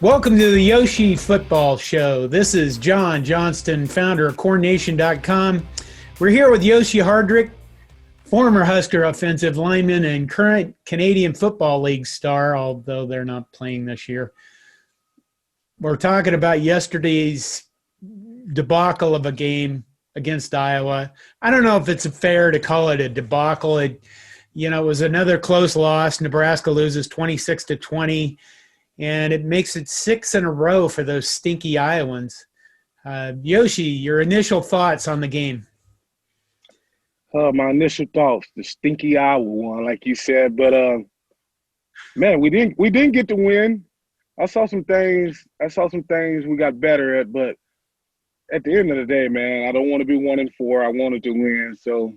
Welcome to the Yoshi Football Show. This is Jon Johnston, founder of CornNation.com. We're here with Yoshi Hardrick, former Husker offensive lineman and current Canadian Football League star, although they're not playing this year. We're talking about yesterday's debacle of a game against Iowa. I don't know if it's fair to call it a debacle. It was another close loss. Nebraska loses 26-20. And it makes it 6 in a row for those stinky Iowans. Yoshi, your initial thoughts on the game? My initial thoughts, the stinky Iowa one, like you said. But, man, we didn't get the win. I saw some things we got better at. But at the end of the day, man, I don't want to be 1-4. I wanted to win. So,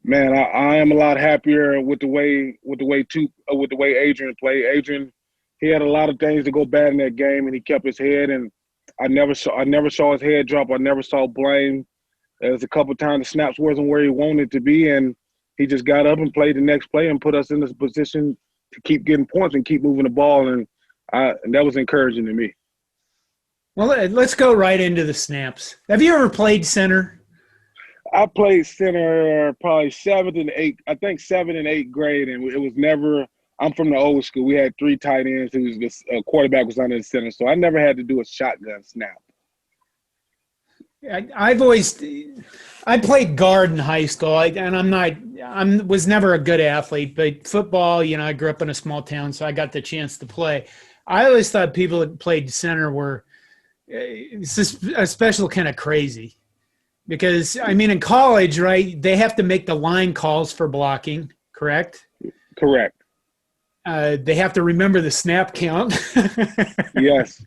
man, I am a lot happier with the way Adrian played. Adrian, he had a lot of things to go bad in that game, and he kept his head. And I never saw his head drop. I never saw blame. There was a couple times the snaps wasn't where he wanted to be, and he just got up and played the next play and put us in this position to keep getting points and keep moving the ball. And that was encouraging to me. Well, let's go right into the snaps. Have you ever played center? I played center probably 7th and 8th grade, and it was never – I'm from the old school. We had 3 tight ends. It was this quarterback was under the center, so I never had to do a shotgun snap. I played guard in high school, was never a good athlete, but football, I grew up in a small town, so I got the chance to play. I always thought people that played center were a special kind of crazy because, in college, right, they have to make the line calls for blocking, correct? Correct. They have to remember the snap count. Yes.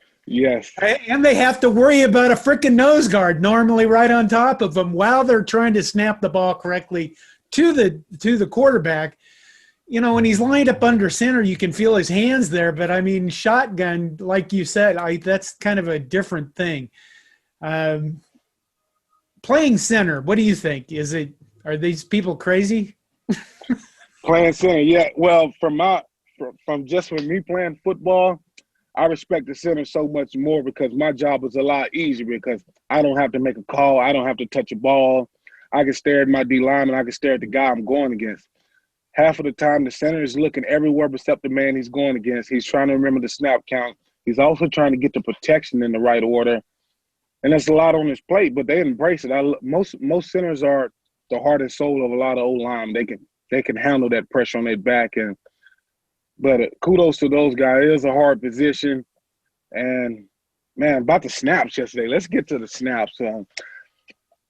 And they have to worry about a freaking nose guard normally right on top of them while they're trying to snap the ball correctly to the quarterback. When he's lined up under center, you can feel his hands there. But, shotgun, like you said, that's kind of a different thing. Playing center, what do you think? Are these people crazy? Playing center, yeah. Well, from me playing football, I respect the center so much more because my job is a lot easier because I don't have to make a call. I don't have to touch a ball. I can stare at my D lineman. I can stare at the guy I'm going against. Half of the time, the center is looking everywhere except the man he's going against. He's trying to remember the snap count. He's also trying to get the protection in the right order. And there's a lot on his plate, but they embrace it. Most centers are the heart and soul of a lot of O-line. They can handle that pressure on their back. But kudos to those guys. It is a hard position. And, man, about the snaps yesterday. Let's get to the snaps.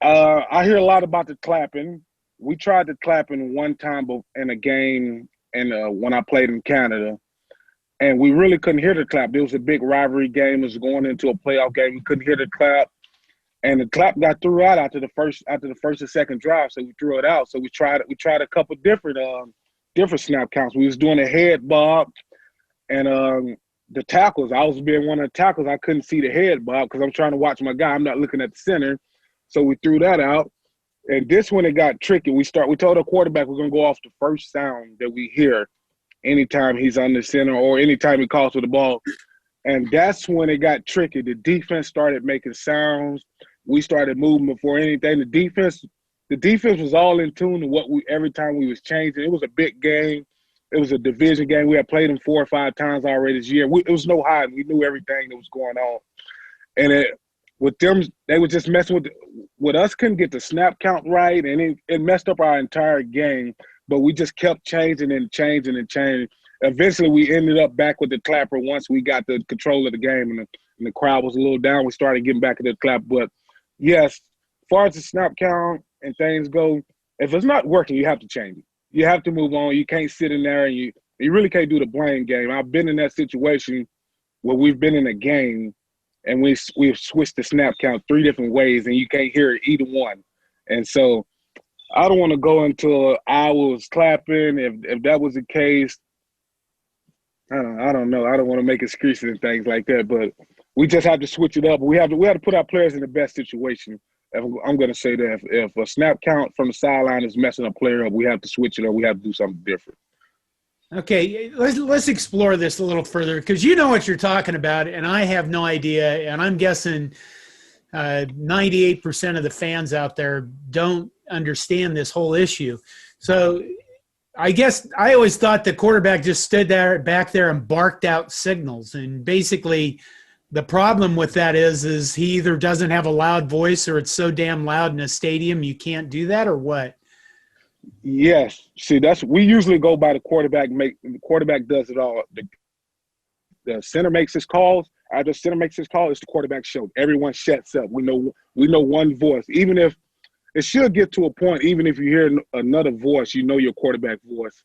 I hear a lot about the clapping. We tried the clapping one time in a game when I played in Canada. And we really couldn't hear the clap. It was a big rivalry game. It was going into a playoff game. We couldn't hear the clap. And the clap got threw out after the first and second drive, so we threw it out. So we tried a couple different snap counts. We was doing a head bob, and the tackles. I was being one of the tackles. I couldn't see the head bob because I'm trying to watch my guy. I'm not looking at the center, so we threw that out. And this one it got tricky. We told the quarterback we're gonna go off the first sound that we hear, anytime he's on the center or anytime he calls for the ball. And that's when it got tricky. The defense started making sounds. We started moving before anything. The defense was all in tune to every time we was changing. It was a big game. It was a division game. We had played them 4 or 5 times already this year. It was no hiding. We knew everything that was going on. And with them, they were just messing with us. Couldn't get the snap count right, and it messed up our entire game. But we just kept changing and changing and changing. Eventually, we ended up back with the clapper once we got the control of the game, and the crowd was a little down. We started getting back into the clap. But, yes, as far as the snap count and things go, if it's not working, you have to change it. You have to move on. You can't sit in there and you really can't do the blame game. I've been in that situation where we've been in a game and we've switched the snap count 3 different ways and you can't hear either one. And so I don't want to go into I was clapping. If that was the case, I don't know. I don't want to make excuses and things like that, but we just have to switch it up. We have to put our players in the best situation. I'm going to say that if a snap count from the sideline is messing a player up, we have to switch it up. We have to do something different. Okay, let's explore this a little further because you know what you're talking about, and I have no idea. And I'm guessing 98% of the fans out there don't understand this whole issue. So I guess I always thought the quarterback just stood there back there and barked out signals. And basically the problem with that is he either doesn't have a loud voice or it's so damn loud in a stadium you can't do that, or what? Yes. See, we usually go by the quarterback. The quarterback does it all. The center makes his calls. After the center makes his call, it's the quarterback show. Everyone shuts up. We know one voice. Even if it should get to a point, even if you hear another voice, you know your quarterback voice.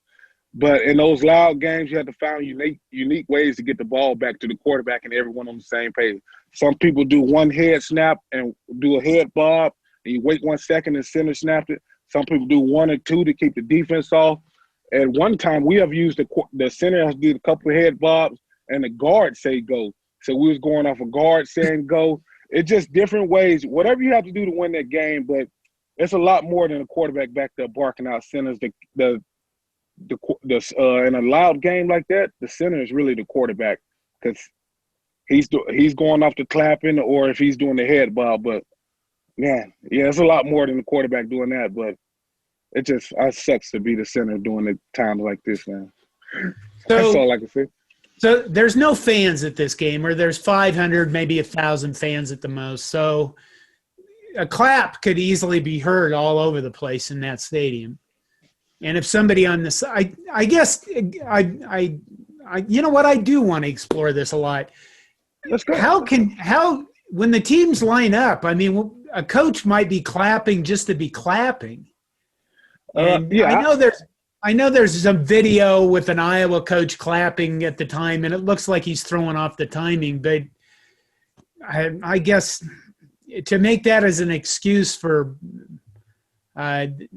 But in those loud games, you have to find unique ways to get the ball back to the quarterback and everyone on the same page. Some people do one head snap and do a head bob, and you wait 1 second and center snapped it. Some people do 1 or 2 to keep the defense off. At one time, we have used the center has did a couple of head bobs, and the guard say go. So we was going off a guard saying go. It's just different ways. Whatever you have to do to win that game, but it's a lot more than a quarterback back there barking out centers. In a loud game like that, the center is really the quarterback because he's going off the clapping or if he's doing the head bob. But man, yeah, it's a lot more than the quarterback doing that. But it sucks to be the center during the times like this, man. That's all I can say. So there's no fans at this game, or there's 500, maybe 1,000 fans at the most. So a clap could easily be heard all over the place in that stadium. And if somebody on the side, I guess I you know what, I do want to explore this a lot. That's great. How when the teams line up, I mean, a coach might be clapping just to be clapping. And I know there's some video with an Iowa coach clapping at the time, and it looks like he's throwing off the timing. But I guess to make that as an excuse for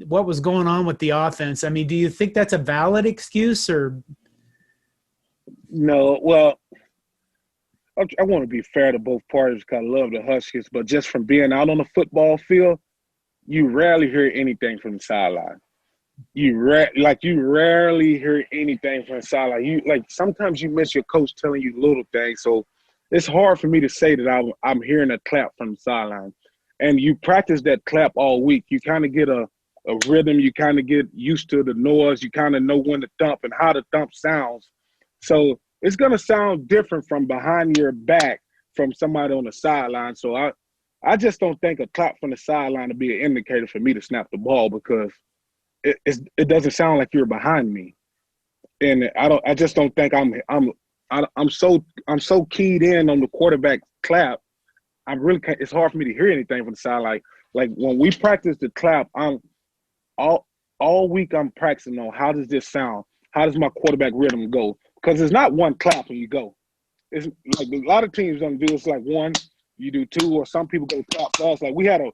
what was going on with the offense, I mean, do you think that's a valid excuse or? No, well, I want to be fair to both parties because I love the Huskies, but just from being out on the football field, you rarely hear anything from the sideline. You rarely hear anything from the sideline. Sometimes you miss your coach telling you little things, so it's hard for me to say that I'm hearing a clap from the sideline. And you practice that clap all week. You kind of get a rhythm. You kind of get used to the noise. You kind of know when to thump and how the thump sounds. So it's going to sound different from behind your back from somebody on the sideline. So I just don't think a clap from the sideline to be an indicator for me to snap the ball because it doesn't sound like you're behind me. And I just don't think I'm so keyed in on the quarterback clap. It's hard for me to hear anything from the sideline. Like when we practice the clap, I'm all week I'm practicing on how does this sound? How does my quarterback rhythm go? Because it's not one clap when you go. It's like a lot of teams don't do. It's like one, you do two, or some people go clap fast. Like we had a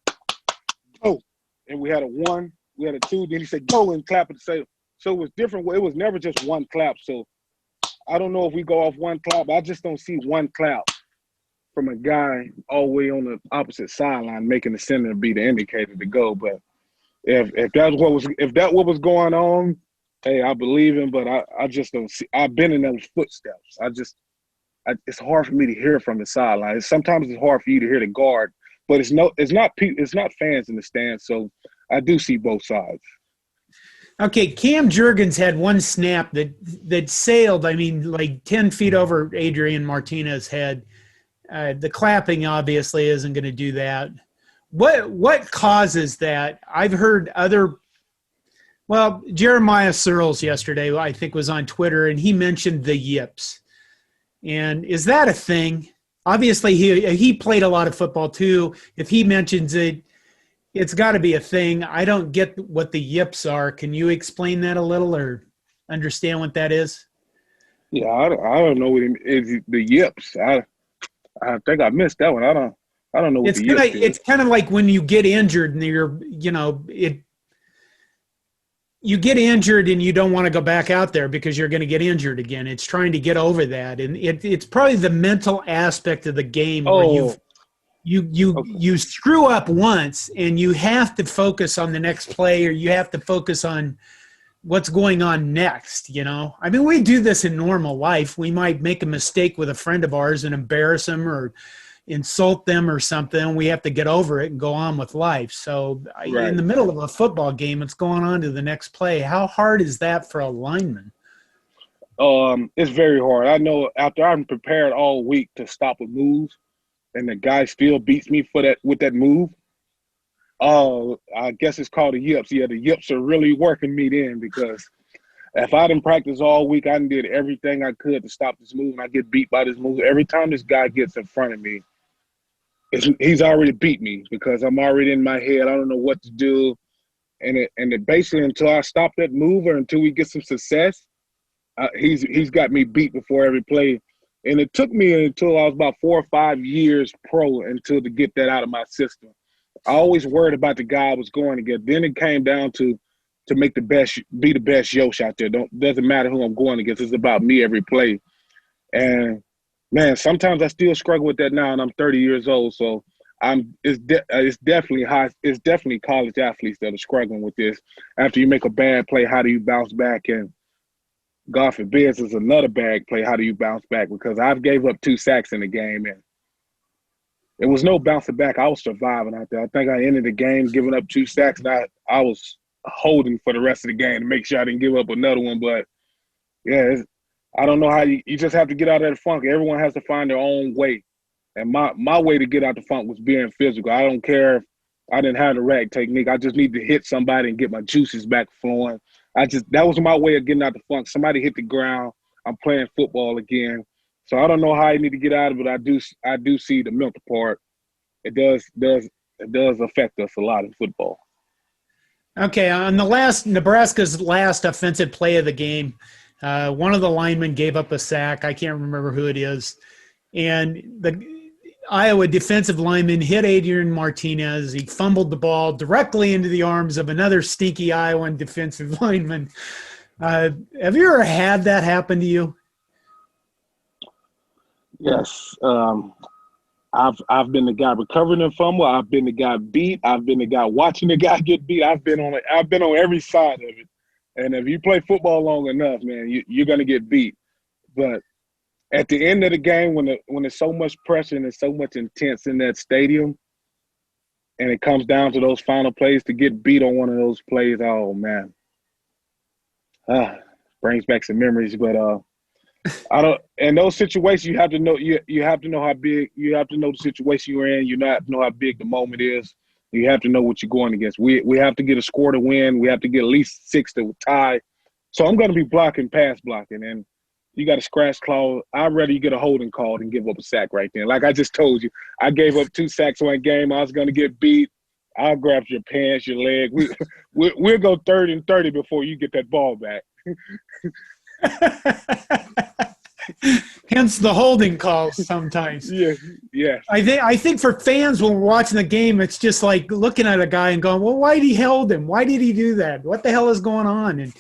go, and we had a one, we had a two. Then he said go and clap at the same. So it was different. It was never just one clap. So I don't know if we go off one clap. I just don't see one clap from a guy all the way on the opposite sideline making the center be the indicator to go. But if that what was going on, hey, I believe him. But I just don't see. I've been in those footsteps. It's hard for me to hear from the sideline. Sometimes it's hard for you to hear the guard. But it's not fans in the stands. So I do see both sides. Okay, Cam Jurgens had one snap that sailed, I mean, like 10 feet over Adrian Martinez's head. The clapping obviously isn't going to do that. What causes that? I've heard Jeremiah Searles yesterday, I think, was on Twitter, and he mentioned the yips. And is that a thing? Obviously, he played a lot of football too. If he mentions it, it's got to be a thing. I don't get what the yips are. Can you explain that a little or understand what that is? Yeah, I don't know what the yips. I think I missed that one. I don't know what the yips is. It's kind of like when you get injured and you get injured and you don't want to go back out there because you're going to get injured again. It's trying to get over that, and it's probably the mental aspect of the game where you screw up once and you have to focus on the next play, or you have to focus on what's going on next, you know? I mean, we do this in normal life. We might make a mistake with a friend of ours and embarrass them or insult them or something. We have to get over it and go on with life. So in Right. the middle of a football game, it's going on to the next play. How hard is that for a lineman? It's very hard. I know after I'm prepared all week to stop a move, and the guy still beats me for that with that move. Oh, I guess it's called the yips. Yeah, the yips are really working me then because if I didn't practice all week, I did everything I could to stop this move, and I get beat by this move. Every time this guy gets in front of me, he's already beat me because I'm already in my head. I don't know what to do, and it basically until I stop that move or until we get some success, he's got me beat before every play. And it took me until I was about 4 or 5 years pro until to get that out of my system. I always worried about the guy I was going against. Then it came down to make the best, be the best Yosh out there. Doesn't matter who I'm going against. It's about me every play. And man, sometimes I still struggle with that now, and I'm 30 years old. So it's definitely high. It's definitely college athletes that are struggling with this. After you make a bad play, how do you bounce back? And God forbid, it's another bad play. How do you bounce back? Because I've gave up 2 sacks in the game, and it was no bouncing back. I was surviving out there. I think I ended the game giving up 2 sacks, and I was holding for the rest of the game to make sure I didn't give up another one. But, yeah, I don't know how you just have to get out of that funk. Everyone has to find their own way. And my way to get out the funk was being physical. I don't care if I didn't have the rag technique. I just need to hit somebody and get my juices back flowing. That was my way of getting out the funk. Somebody hit the ground. I'm playing football again. So I don't know how you need to get out of it. I do see the mental part. It does affect us a lot in football. Okay, on Nebraska's last offensive play of the game, one of the linemen gave up a sack. I can't remember who it is. And the Iowa defensive lineman hit Adrian Martinez. He fumbled the ball directly into the arms of another stinky Iowan defensive lineman. Have you ever had that happen to you? Yes. I've been the guy recovering the fumble. I've been the guy beat. I've been the guy watching the guy get beat. I've been on every side of it. And if you play football long enough, man, you're gonna get beat. But at the end of the game, when there's so much pressure and there's so much intense in that stadium, and it comes down to those final plays, to get beat on one of those plays, oh man, brings back some memories. But I don't. In those situations, you have to know. You have to know how big. You have to know the situation you're in. You have to know how big the moment is. You have to know what you're going against. We have to get a score to win. We have to get at least 6 to tie. So I'm going to be pass blocking, and you got a scratch claw. I'd rather you get a holding call than give up a sack right there. Like I just told you, I gave up 2 sacks one game. I was going to get beat. I'll grab your pants, your leg. We'll go 3rd and 30 before you get that ball back. Hence the holding calls sometimes. Yeah. I think for fans when we're watching the game, it's just like looking at a guy and going, well, why did he hold him? Why did he do that? What the hell is going on?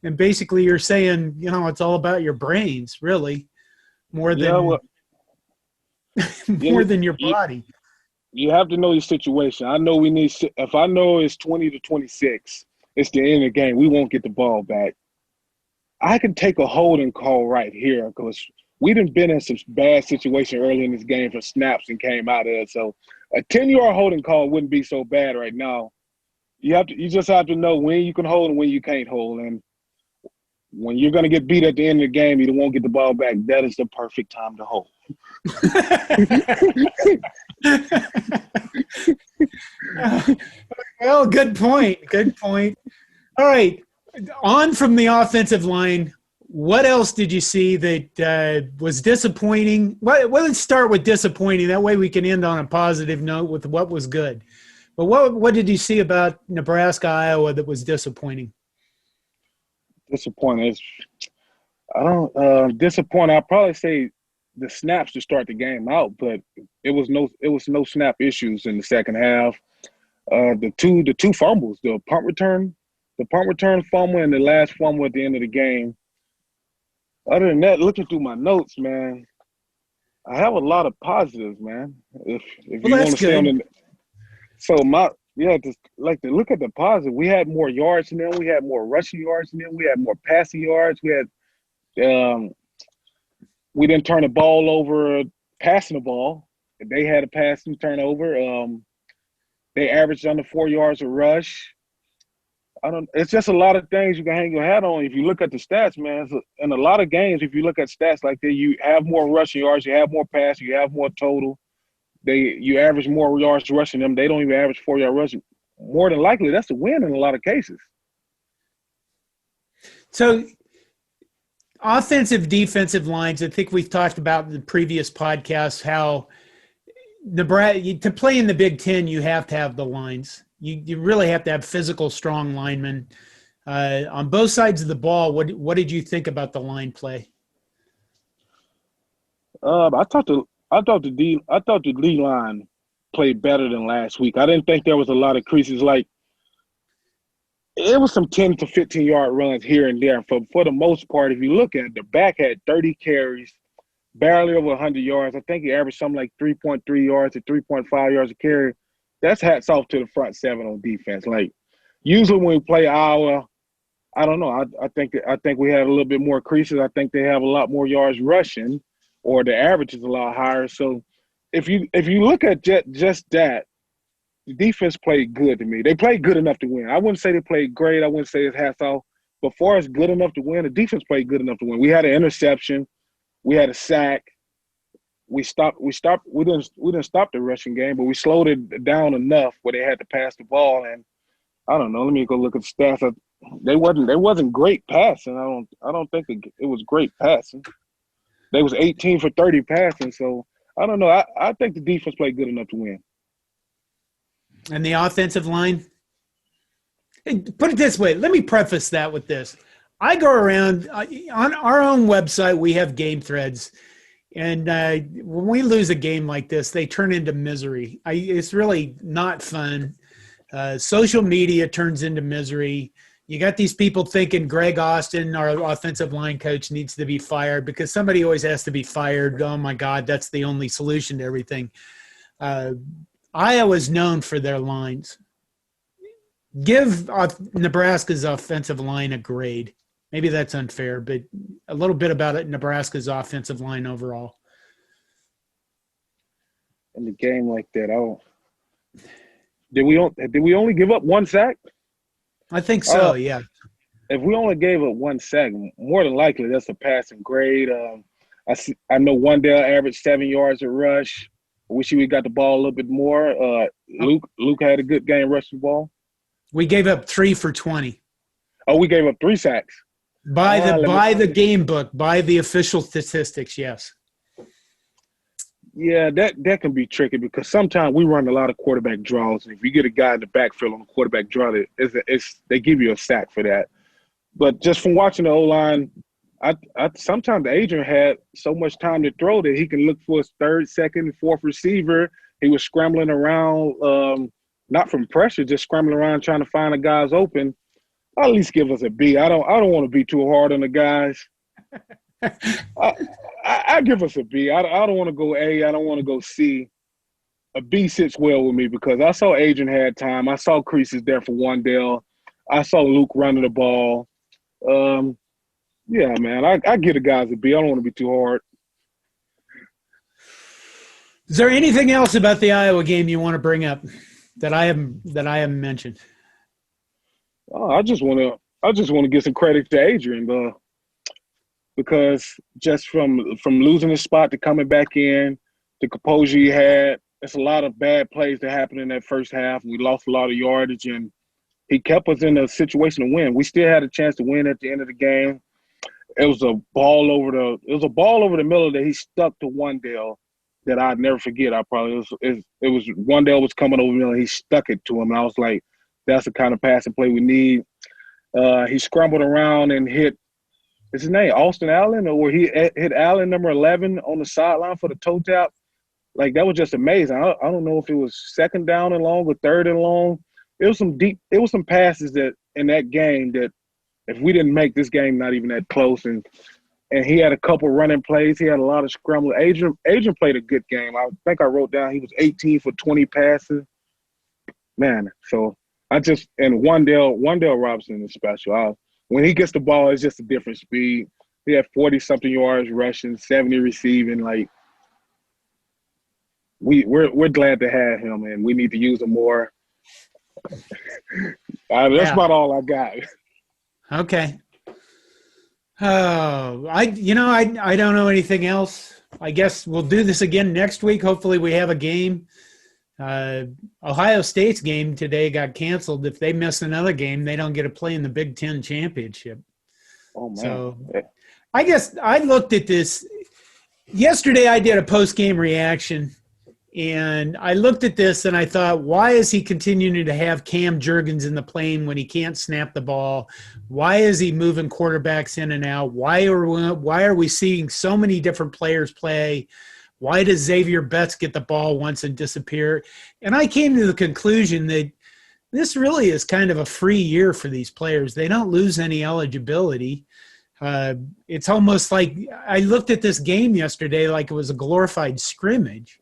And basically you're saying, you know, it's all about your brains, really, more than than your body. You have to know your situation. I know if I know it's 20 to 26, it's the end of the game. We won't get the ball back. I can take a holding call right here because we done been in some bad situation early in this game for snaps and came out of it. So a 10-yard holding call wouldn't be so bad right now. You just have to know when you can hold and when you can't hold. And when you're going to get beat at the end of the game, you won't get the ball back. That is the perfect time to hold. Well, good point. Good point. All right. On from the offensive line, what else did you see that was disappointing? Well, let's start with disappointing. That way we can end on a positive note with what was good. But what did you see about Nebraska, Iowa that was disappointing? Disappointing. Disappointing. I'd probably say the snaps to start the game out, but it was no snap issues in the second half. The two fumbles, the punt return fumble and the last fumble at the end of the game. Other than that, looking through my notes, man, I have a lot of positives, man. If you want to stay on the, so yeah, just like to look at the positive. We had more yards than them. We had more rushing yards than them. We had more passing yards. Um, we didn't turn the ball over passing the ball. They had a passing turnover. They averaged under 4 yards a rush. It's just a lot of things you can hang your hat on. If you look at the stats, man, in a lot of games, if you look at stats like that, you have more rushing yards, you have more passing, you have more total. You average more yards rushing them. They don't even average 4-yard rushing. More than likely, that's a win in a lot of cases. So, offensive, defensive lines, I think we've talked about in the previous podcast how Nebraska, to play in the Big Ten, you have to have the lines. You really have to have physical, strong linemen. On both sides of the ball, what did you think about the line play? I thought the D line played better than last week. I didn't think there was a lot of creases. Like, it was some 10 to 15-yard runs here and there. For the most part, if you look at it, the back had 30 carries, barely over 100 yards. I think he averaged something like 3.3 yards to 3.5 yards a carry. That's hats off to the front seven on defense. Like, usually when we play Iowa, I don't know. I think we have a little bit more creases. I think they have a lot more yards rushing, or the average is a lot higher. So if you look at just that, the defense played good to me. They played good enough to win. I wouldn't say they played great. I wouldn't say it's hats off. But as far as good enough to win, the defense played good enough to win. We had an interception. We had a sack. We didn't stop the rushing game, but we slowed it down enough where they had to pass the ball. And I don't know. Let me go look at the stats. They wasn't great passing. I don't think it was great passing. They was 18 for 30 passing. So I don't know. I think the defense played good enough to win. And the offensive line? Put it this way. Let me preface that with this. I go around on our own website. We have game threads. And when we lose a game like this, they turn into misery. It's really not fun. Social media turns into misery. You got these people thinking Greg Austin, our offensive line coach, needs to be fired because somebody always has to be fired. Oh, my God, that's the only solution to everything. Iowa's known for their lines. Give Nebraska's offensive line a grade. Maybe that's unfair, but a little bit about it, Nebraska's offensive line overall. In a game like that, did we only give up one sack? I think so, yeah. If we only gave up one sack, more than likely that's a passing grade. I know Wandale averaged 7 yards a rush. I wish we got the ball a little bit more. Luke had a good game rushing the ball. We gave up 3 for 20. Oh, we gave up 3 sacks. By the game book, by the official statistics, yes. Yeah, that can be tricky because sometimes we run a lot of quarterback draws, and if you get a guy in the backfield on a quarterback draw, they give you a sack for that. But just from watching the O-line, sometimes Adrian had so much time to throw that he can look for his third, second, fourth receiver. He was scrambling around, not from pressure, just scrambling around trying to find the guys open. I'll at least give us a B. I don't want to be too hard on the guys. I give us a B. I don't want to go A. I don't want to go C. A B sits well with me because I saw Adrian had time. I saw creases there for Wandale. I saw Luke running the ball. Yeah, man, I give the guys a B. I don't want to be too hard. Is there anything else about the Iowa game you want to bring up that I haven't mentioned? Oh, I just want to give some credit to Adrian, because just from losing his spot to coming back in, the composure he had, it's a lot of bad plays that happened in that first half. We lost a lot of yardage, and he kept us in a situation to win. We still had a chance to win at the end of the game. It was a ball over the middle that he stuck to Wandale that I'd never forget. It was Wandale was coming over the middle, and he stuck it to him. And I was like, that's the kind of passing play we need. He scrambled around and hit, is his name Austin Allen, or he hit Allen, number 11, on the sideline for the toe tap. Like, that was just amazing. I don't know if it was second down and long or third and long. It was some passes that in that game that if we didn't make this game not even that close, and he had a couple running plays. He had a lot of scramble. Adrian played a good game. I think I wrote down he was 18 for 20 passing. man. So and Wandale Robinson is special. When he gets the ball, it's just a different speed. He had 40-something yards rushing, 70 receiving. Like we're glad to have him, and we need to use him more. That's about all I got. Okay. Oh, I don't know anything else. I guess we'll do this again next week. Hopefully we have a game. Ohio State's game today got canceled. If they miss another game, they don't get to play in the Big Ten championship. Oh, man. So I guess I looked at this yesterday. I did a post-game reaction, and I looked at this and I thought, why is he continuing to have Cam Jurgens in the plane when he can't snap the ball? Why is he moving quarterbacks in and out? Why are we seeing so many different players play? Why does Xavier Betts get the ball once and disappear? And I came to the conclusion that this really is kind of a free year for these players. They don't lose any eligibility. It's almost like I looked at this game yesterday like it was a glorified scrimmage.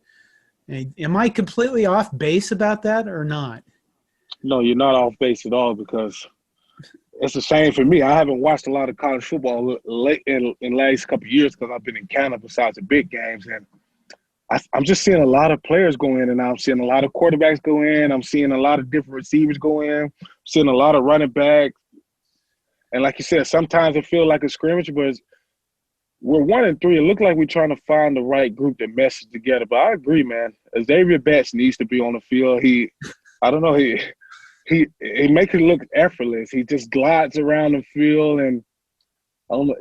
Am I completely off base about that or not? No, you're not off base at all, because it's the same for me. I haven't watched a lot of college football late in the last couple of years because I've been in Canada besides the big games. And I'm just seeing a lot of players go in, and I'm seeing a lot of quarterbacks go in. I'm seeing a lot of different receivers go in. I'm seeing a lot of running backs. And like you said, sometimes it feels like a scrimmage, but we're 1-3. It looks like we're trying to find the right group to mesh together. But I agree, man. Xavier Betts needs to be on the field. He makes it look effortless. He just glides around the field, and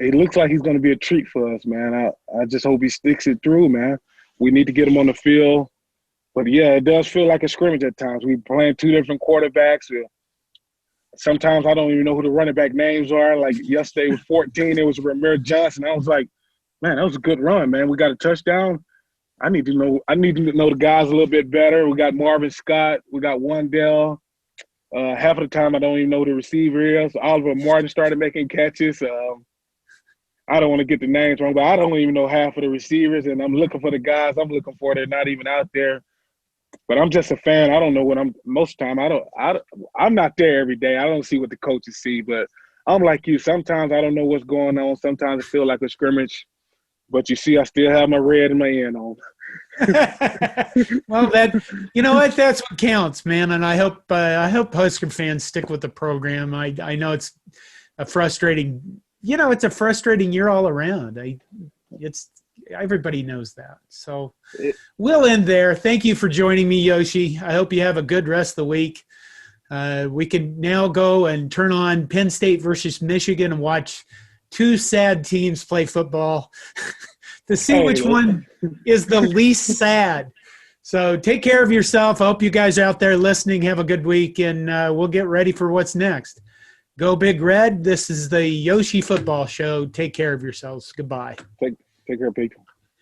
it looks like he's going to be a treat for us, man. I just hope he sticks it through, man. We need to get him on the field. But, yeah, it does feel like a scrimmage at times. We're playing two different quarterbacks. Sometimes I don't even know who the running back names are. Like yesterday was 14. It was Ramir Johnston. I was like, man, that was a good run, man. We got a touchdown. I need to know the guys a little bit better. We got Marvin Scott. We got Wandale. Half of the time I don't even know who the receiver is. Oliver Martin started making catches. I don't want to get the names wrong, but I don't even know half of the receivers, and I'm looking for the guys I'm looking for. They're not even out there. But I'm just a fan. I don't know what most of the time. I'm not there every day. I don't see what the coaches see, but I'm like you. Sometimes I don't know what's going on. Sometimes it feels like a scrimmage. But you see, I still have my red and my N on. Well, you know what? That's what counts, man. And I hope Husker fans stick with the program. I know it's a frustrating year all around. Everybody knows that. So we'll end there. Thank you for joining me, Yoshi. I hope you have a good rest of the week. We can now go and turn on Penn State versus Michigan and watch two sad teams play football to see which one is the least sad. So take care of yourself. I hope you guys are out there listening. Have a good week, and we'll get ready for what's next. Go Big Red. This is the Yoshi Football Show. Take care of yourselves. Goodbye. Take care, people.